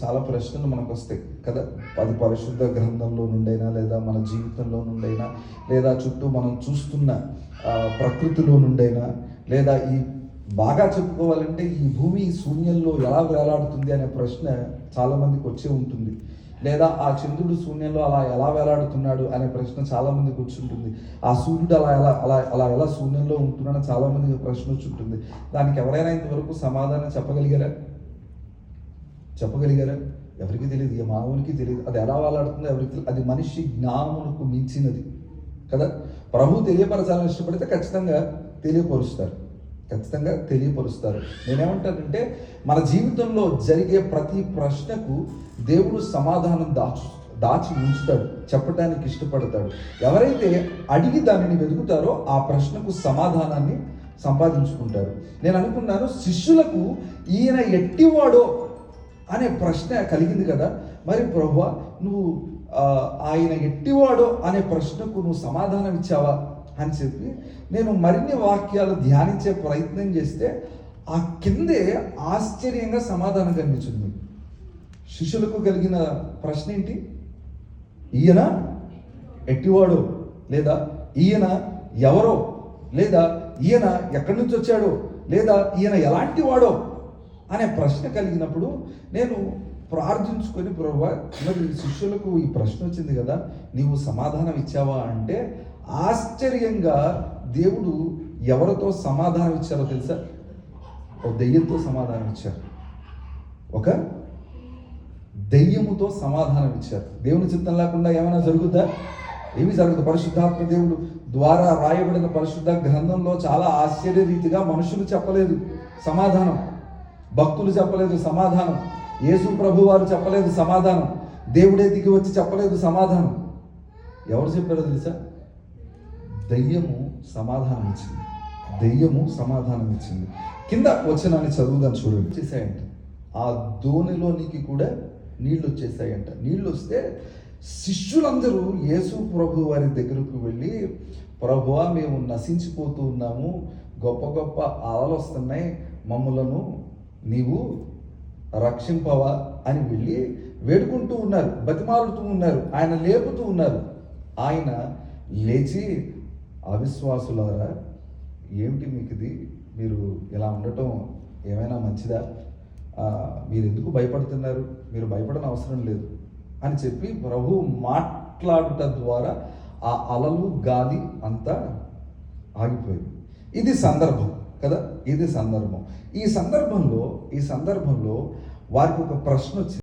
చాలా ప్రశ్నలు మనకు వస్తాయి కదా. అది పరిశుద్ధ గ్రంథంలో నుండైనా, లేదా మన జీవితంలో నుండైనా, లేదా చుట్టూ మనం చూస్తున్న ప్రకృతిలో నుండైనా, లేదా ఈ బాగా చెప్పుకోవాలంటే ఈ భూమి శూన్యంలో ఎలా వేలాడుతుంది అనే ప్రశ్న చాలామందికి వచ్చే ఉంటుంది. లేదా ఆ చంద్రుడు శూన్యంలో అలా ఎలా వేలాడుతున్నాడు అనే ప్రశ్న చాలామందికి వచ్చి ఉంటుంది. ఆ సూర్యుడు అలా ఎలా శూన్యంలో ఉంటున్నాడని చాలామందికి ప్రశ్న వచ్చి ఉంటుంది. దానికి ఎవరైనా ఇంతవరకు సమాధానం చెప్పగలిగారా? ఎవరికి తెలియదు, ఏ మానవునికి తెలియదు. అది ఎలా వేలాడుతుందో ఎవరికి తెలియదు. అది మనిషి జ్ఞానమునకు మించినది కదా. ప్రభు తెలియపరచాలని ఇష్టపడితే ఖచ్చితంగా తెలియపరుస్తారు. నేనేమంటానంటే మన జీవితంలో జరిగే ప్రతి ప్రశ్నకు దేవుడు సమాధానం దాచి ఉంచుతాడు, చెప్పడానికి ఇష్టపడతాడు. ఎవరైతే అడిగి దానిని వెతుకుతారో ఆ ప్రశ్నకు సమాధానాన్ని సంపాదించుకుంటారు. నేను అనుకున్నాను, శిష్యులకు ఈయన ఎట్టివాడో అనే ప్రశ్న కలిగింది కదా. మరి ప్రభువా, నువ్వు ఆయన ఎట్టివాడో అనే ప్రశ్నకు నువ్వు సమాధానం ఇచ్చావా అని చెప్పి నేను మరిన్ని వాక్యాలు ధ్యానించే ప్రయత్నం చేస్తే ఆ కిందే ఆశ్చర్యంగా సమాధానం కనిపించింది. శిష్యులకు కలిగిన ప్రశ్న ఏంటి? ఈయన ఎట్టివాడో, లేదా ఈయన ఎవరో, లేదా ఈయన ఎక్కడి నుంచి వచ్చాడో, లేదా ఈయన ఎలాంటి వాడో అనే ప్రశ్న కలిగినప్పుడు నేను ప్రార్థించుకొని, ప్రభువా మరి శిష్యులకు ఈ ప్రశ్న వచ్చింది కదా, నీవు సమాధానం ఇచ్చావా అంటే ఆశ్చర్యంగా దేవుడు ఎవరితో సమాధానం ఇచ్చారో తెలుసా? ఒక దెయ్యంతో సమాధానం ఇచ్చారు. ఒక దెయ్యముతో సమాధానం ఇచ్చారు. దేవుని చిత్తం లేకుండా ఏమైనా జరుగుద్దా? ఏమి జరగదు. పరిశుద్ధాత్మ దేవుడు ద్వారా రాయబడిన పరిశుద్ధ గ్రంథంలో చాలా ఆశ్చర్యరీతిగా మనుషులు చెప్పలేదు సమాధానం, భక్తులు చెప్పలేదు సమాధానం, యేసు ప్రభు వారు చెప్పలేదు సమాధానం, దేవుడే దిగి వచ్చి చెప్పలేదు సమాధానం. ఎవరు చెప్పారో తెలుసా? దెయ్యము సమాధానం ఇచ్చింది. కింద వచనాన్ని చదువుదాన్ని చూడండి. వచ్చేసాయంట, ఆ దోణిలోనికి కూడా నీళ్ళు వచ్చేసాయంట. నీళ్ళు వస్తే శిష్యులందరూ యేసు ప్రభు వారి దగ్గరకు వెళ్ళి, ప్రభువా మేము నశించిపోతూ ఉన్నాము, గొప్ప గొప్ప అలలు వస్తున్నాయి, మమ్ములను నీవు రక్షింపవా అని వెళ్ళి వేడుకుంటూ ఉన్నారు, బతిమాలుతూ ఉన్నారు, ఆయన లేపుతూ ఉన్నారు. ఆయన లేచి, అవిశ్వాసులారా, ఏమిటి మీకు ఇది? మీరు ఇలా ఉండటం ఏమైనా మంచిదా? మీరు ఎందుకు భయపడుతున్నారు? మీరు భయపడని అవసరం లేదు అని చెప్పి ప్రభు మాట్లాడుట ద్వారా ఆ అలలు, గాలి అంతా ఆగిపోయింది. ఇది సందర్భం కదా, ఇది సందర్భం. ఈ సందర్భంలో వారికి ఒక ప్రశ్న వచ్చింది.